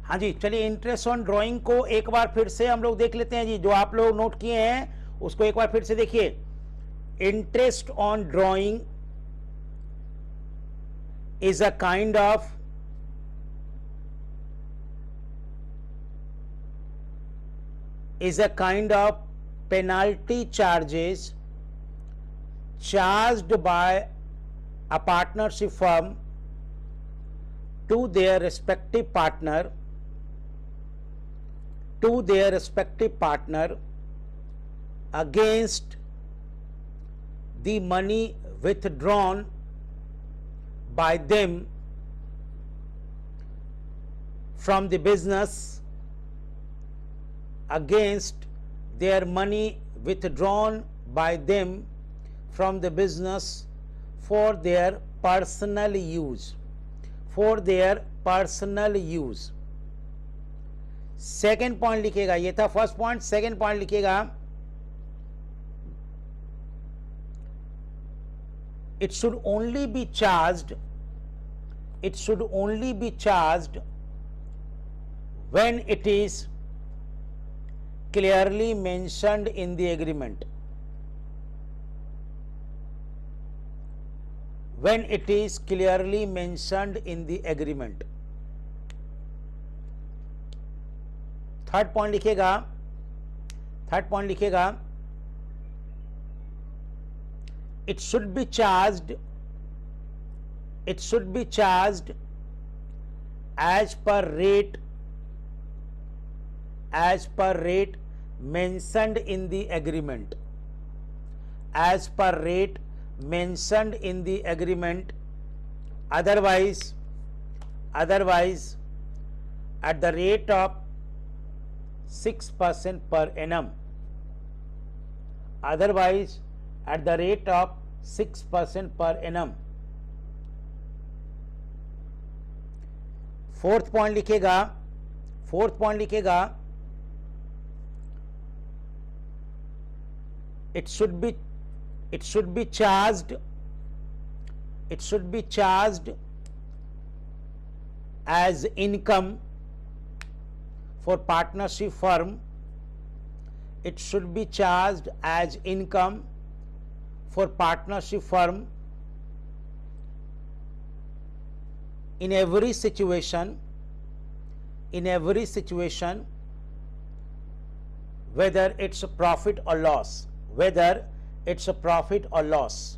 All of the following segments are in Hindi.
हाँ जी, चलिए इंटरेस्ट ऑन ड्राइंग को एक बार फिर से हम लोग देख लेते हैं जी। जो आप लोग नोट किए हैं उसको एक बार फिर से देखिए। Interest on drawing is a kind of penalty charges charged by a partnership firm to their respective partner against the money withdrawn by them from the business, against their money withdrawn by them from the business for their personal use. Second point लिखिएगा, ये था फर्स्ट पॉइंट। सेकेंड पॉइंट लिखिएगा, it should only be charged when it is clearly mentioned in the agreement. When it is clearly mentioned in the agreement. Third point लिखिएगा, it should be charged as per rate mentioned in the agreement. Otherwise at the rate of 6% per annum. Otherwise at the rate of 6% per annum. Fourth point लिखेगा, it should be charged as income for partnership firm. It should be charged as income for partnership firm in every situation, whether it's a profit or loss. Whether it's a profit or loss.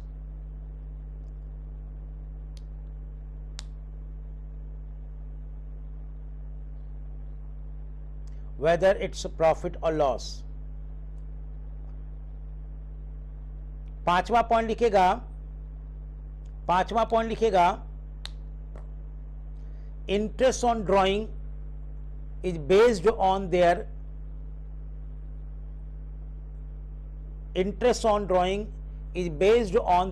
Whether it's a profit or loss. पांचवा पॉइंट लिखेगा, interest on drawing is based on their types. Interest on drawing is based on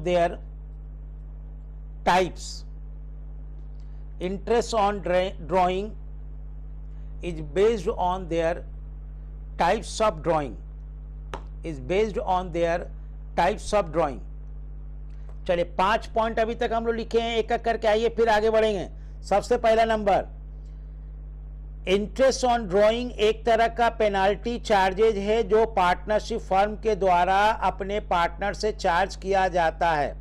their types of drawing. चलिए 5 पॉइंट अभी तक हम लोग लिखे हैं, एक एक करके आइए फिर आगे बढ़ेंगे। सबसे पहला नंबर, इंटरेस्ट ऑन ड्रॉइंग एक तरह का पेनाल्टी चार्जेज है जो पार्टनरशिप फर्म के द्वारा अपने पार्टनर से चार्ज किया जाता है।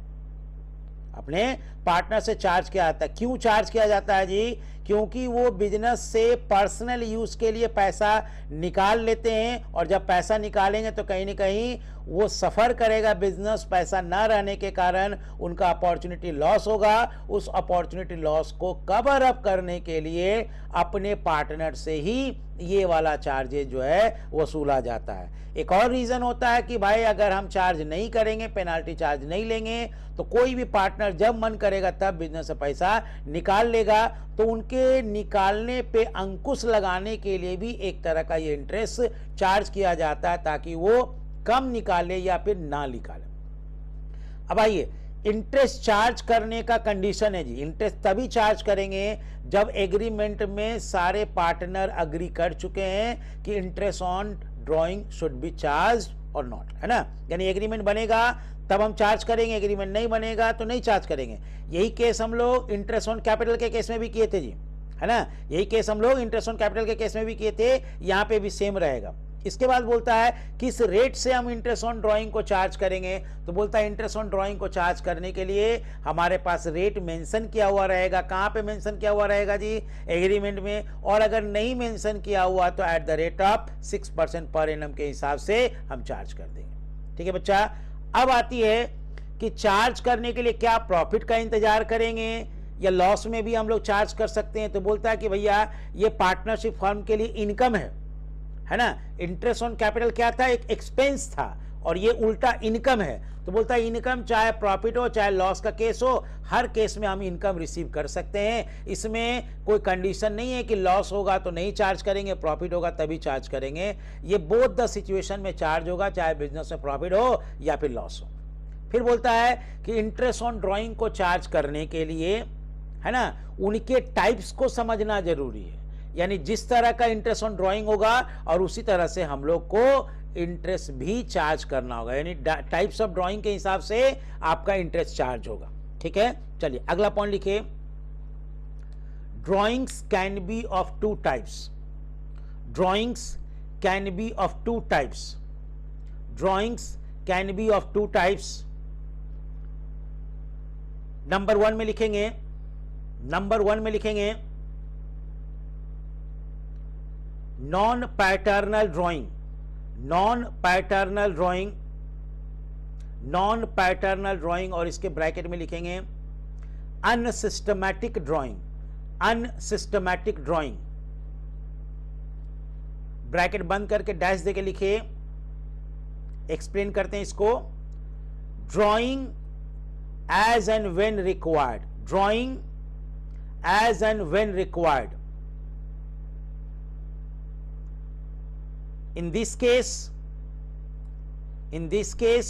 क्यों चार्ज किया जाता है जी? क्योंकि वो बिजनेस से पर्सनल यूज के लिए पैसा निकाल लेते हैं, और जब पैसा निकालेंगे तो कहीं ना कहीं वो सफ़र करेगा बिजनेस। पैसा ना रहने के कारण उनका अपॉर्चुनिटी लॉस होगा। उस अपॉर्चुनिटी लॉस को कवर अप करने के लिए अपने पार्टनर से ही ये वाला चार्जेज जो है वसूला जाता है। एक और रीज़न होता है कि भाई अगर हम चार्ज नहीं करेंगे, पेनाल्टी चार्ज नहीं लेंगे, तो कोई भी पार्टनर जब मन करेगा तब बिजनेस से पैसा निकाल लेगा। तो उनके निकालने पे अंकुश लगाने के लिए भी एक तरह का ये इंटरेस्ट चार्ज किया जाता है, ताकि वो कम निकाले या फिर ना निकाले। अब आइए, इंटरेस्ट चार्ज करने का कंडीशन है जी। इंटरेस्ट तभी चार्ज करेंगे जब एग्रीमेंट में सारे पार्टनर अग्री कर चुके हैं कि interest on drawing should be charge और नॉट, है ना। यानी एग्रीमेंट बनेगा तब हम चार्ज करेंगे, एग्रीमेंट नहीं बनेगा तो नहीं चार्ज करेंगे। यही केस हम लोग इंटरेस्ट ऑन कैपिटल के केस में भी किए थे जी। है ना। यही केस हम लोग इंटरेस्ट ऑन कैपिटल के केस में भी किए थे, यहाँ पे भी सेम रहेगा। इसके बाद बोलता है किस रेट से हम इंटरेस्ट ऑन ड्राइंग को चार्ज करेंगे, तो बोलता है इंटरेस्ट ऑन ड्राइंग को चार्ज करने के लिए हमारे पास रेट मेंशन किया हुआ रहेगा। कहाँ पे मेंशन किया हुआ रहेगा जी, एग्रीमेंट में, और अगर नहीं मेंशन किया हुआ तो at the rate of 6% per annum के हिसाब से हम चार्ज कर देंगे। ठीक है बच्चा। अब आती है कि चार्ज करने के लिए क्या प्रॉफिट का इंतजार करेंगे या लॉस में भी हम लोग चार्ज कर सकते हैं। तो बोलता है कि भैया ये पार्टनरशिप फर्म के लिए इनकम है ना। इंटरेस्ट ऑन कैपिटल क्या था, एक एक्सपेंस था, और ये उल्टा इनकम है। तो बोलता है इनकम चाहे प्रॉफिट हो चाहे लॉस का केस हो, हर केस में हम इनकम रिसीव कर सकते हैं। इसमें कोई कंडीशन नहीं है कि लॉस होगा तो नहीं चार्ज करेंगे, प्रॉफिट होगा तभी चार्ज करेंगे। ये बोथ द सिचुएशन में चार्ज होगा, चाहे बिजनेस में प्रॉफिट हो या फिर लॉस हो। फिर बोलता है कि इंटरेस्ट ऑन ड्राइंग को चार्ज करने के लिए, है ना, उनके टाइप्स को समझना जरूरी है। यानी जिस तरह का इंटरेस्ट ऑन ड्राइंग होगा और उसी तरह से हम लोग को इंटरेस्ट भी चार्ज करना होगा, यानी टाइप्स ऑफ ड्राइंग के हिसाब से आपका इंटरेस्ट चार्ज होगा। ठीक है, चलिए अगला पॉइंट लिखिए। Drawings can be of two types. Drawings can be of two types. Drawings can be of two types. Number 1 में लिखेंगे, नंबर 1 में लिखेंगे non patternal drawing. Non patternal drawing, non patternal drawing, और इसके ब्रैकेट में लिखेंगे unsystematic drawing. Unsystematic drawing, bracket बंद करके डैश देके लिखिए। एक्सप्लेन करते हैं इसको। Drawing as and when required. Drawing as and when required. In this case,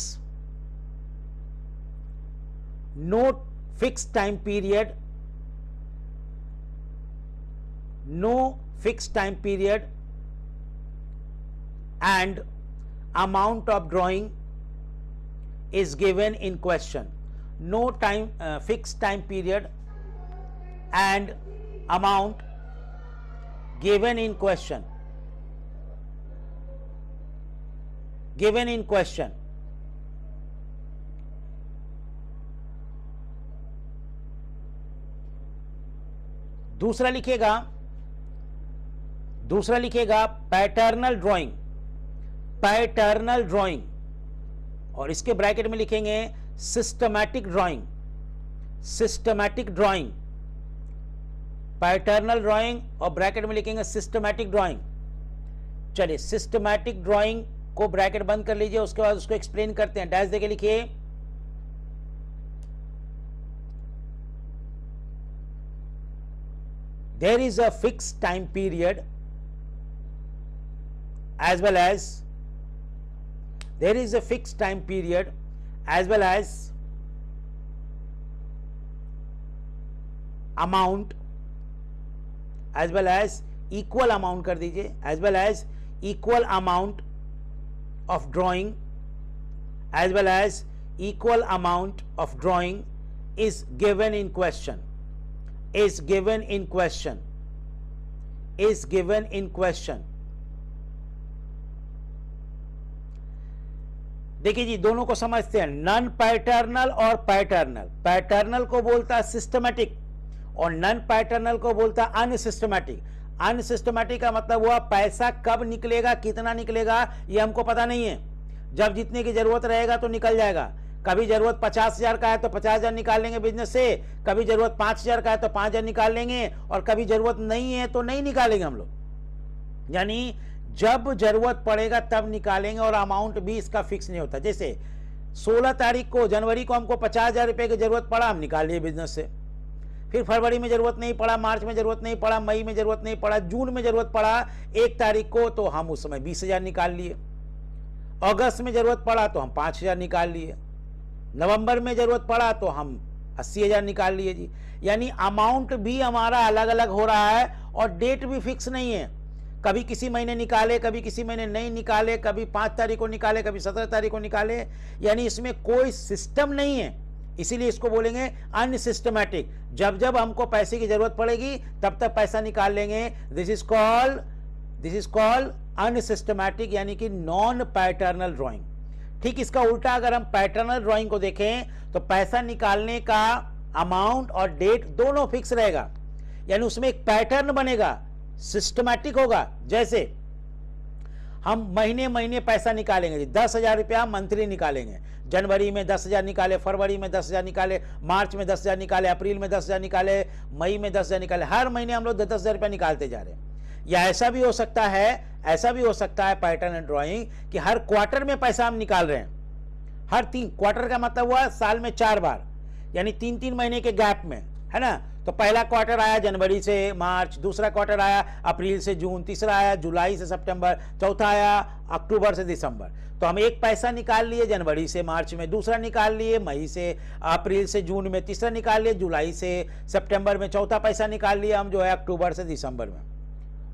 no fixed time period, no fixed time period, and amount of drawing is given in question. No time fixed time period and amount given in question. Given in question. दूसरा लिखेगा पैटर्नल ड्राइंग। पैटर्नल ड्राइंग, और इसके ब्रैकेट में लिखेंगे systematic drawing. Systematic drawing, paternal drawing, और ब्रैकेट में लिखेंगे सिस्टमैटिक ड्राइंग। चलिए सिस्टमैटिक ड्राइंग को ब्रैकेट बंद कर लीजिए, उसके बाद उसको एक्सप्लेन करते हैं। डैश देके लिखिए। There is a fix time period as well as there is a fixed time period as well as amount as well as equal amount कर दीजिए, as well as equal amount of drawing as well as equal amount of drawing is given in question. Is given in question. Is given in question. देखिए जी, दोनों को समझते हैं, नॉन पैटर्नल और पैटर्नल। पैटर्नल को बोलता है सिस्टमैटिक और नॉन पैटर्नल को बोलता है अनसिस्टमैटिक। अनसिस्टमैटिक का मतलब हुआ पैसा कब निकलेगा, कितना निकलेगा, ये हमको पता नहीं है। जब जितने की जरूरत रहेगा तो निकल जाएगा। कभी जरूरत 50,000 का है तो 50,000 निकाल लेंगे बिजनेस से, कभी जरूरत 5,000 का है तो 5,000 निकाल लेंगे, और कभी जरूरत नहीं है तो नहीं निकालेंगे हम लोग। यानी जब जरूरत पड़ेगा तब निकालेंगे, और अमाउंट भी इसका फिक्स नहीं होता। जैसे 16 तारीख को जनवरी को हमको 50,000 रुपए की जरूरत पड़ा, हम निकाल लिए बिजनेस से। फिर फरवरी में जरूरत नहीं पड़ा, मार्च में जरूरत नहीं पड़ा, मई में जरूरत नहीं पड़ा, जून में जरूरत पड़ा 1 तारीख को, तो हम उस समय 20,000 निकाल लिए। अगस्त में जरूरत पड़ा तो हम 5,000 निकाल लिए। नवंबर में जरूरत पड़ा तो हम 80,000 निकाल लिए जी। यानी अमाउंट भी हमारा अलग अलग हो रहा है और डेट भी फिक्स नहीं है। कभी किसी महीने निकाले, कभी किसी महीने नहीं निकाले, कभी 5 तारीख को निकाले, कभी 17 तारीख को निकाले। यानी इसमें कोई सिस्टम नहीं है इसीलिए इसको बोलेंगे अनसिस्टमैटिक। जब जब हमको पैसे की जरूरत पड़ेगी तब तक पैसा निकाल लेंगे। दिस इज कॉल्ड अनसिस्टमैटिक, यानी कि नॉन पैटर्नल ड्राइंग। ठीक इसका उल्टा अगर हम पैटर्नल ड्राइंग को देखें तो पैसा निकालने का अमाउंट और डेट दोनों फिक्स रहेगा, यानी उसमें एक पैटर्न बनेगा, सिस्टमैटिक होगा। जैसे हम महीने महीने पैसा निकालेंगे, 10,000 रुपया मंथली निकालेंगे। जनवरी में 10,000 निकाले, फरवरी में 10,000 निकाले, मार्च में 10,000 निकाले, अप्रैल में 10,000 निकाले, मई में 10,000 निकाले। हर महीने हम लोग 10,000 रुपया निकालते जा रहे हैं। या ऐसा भी हो सकता है पैटर्न ड्राइंग कि हर क्वार्टर में पैसा हम निकाल रहे हैं। हर 3 क्वार्टर का मतलब हुआ साल में 4 बार, यानी 3-3 महीने के गैप में, है ना। तो पहला क्वार्टर आया जनवरी से मार्च, दूसरा क्वार्टर आया अप्रैल से जून, तीसरा आया जुलाई से सितंबर, चौथा आया अक्टूबर से दिसंबर। तो हम एक पैसा निकाल लिए जनवरी से मार्च में, दूसरा निकाल लिए मई से अप्रैल से जून में, तीसरा निकाल लिए जुलाई से सितंबर में, चौथा पैसा निकाल लिया हम जो है अक्टूबर से दिसंबर में।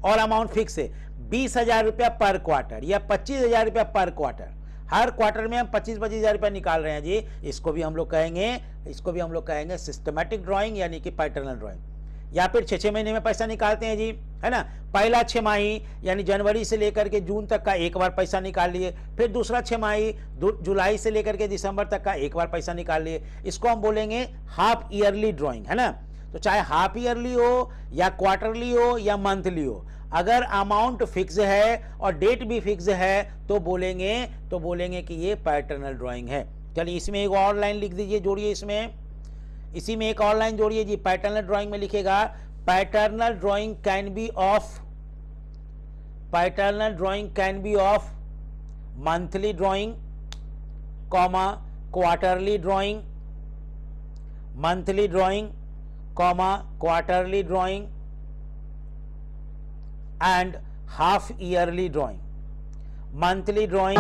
और अमाउंट फिक्स है 20,000 रुपया पर क्वार्टर या 25,000 रुपया पर क्वार्टर। हर क्वार्टर में हम 25,000 रुपया निकाल रहे हैं जी। इसको भी हम लोग कहेंगे सिस्टमैटिक ड्राइंग, यानी कि पैटर्नल ड्राइंग। या फिर 6-6 महीने में पैसा निकालते हैं जी, है ना। पहला 6 माही यानी जनवरी से लेकर के जून तक का एक बार पैसा निकाल लिए, फिर दूसरा 6 माही जुलाई से लेकर के दिसंबर तक का एक बार पैसा निकाल लिए। इसको हम बोलेंगे हाफ ईयरली ड्राइंग, है ना। तो चाहे हाफ ईयरली हो या क्वार्टरली हो या मंथली हो, अगर अमाउंट फिक्स है और डेट भी फिक्स है तो बोलेंगे कि ये पैटर्नल ड्राइंग है। चलिए इसमें एक और लाइन लिख दीजिए, जोड़िए इसी में एक और लाइन जोड़िए जी। पैटर्नल ड्राइंग में लिखेगा paternal drawing can be of monthly drawing, quarterly drawing, monthly drawing, quarterly drawing and half yearly drawing. Monthly drawing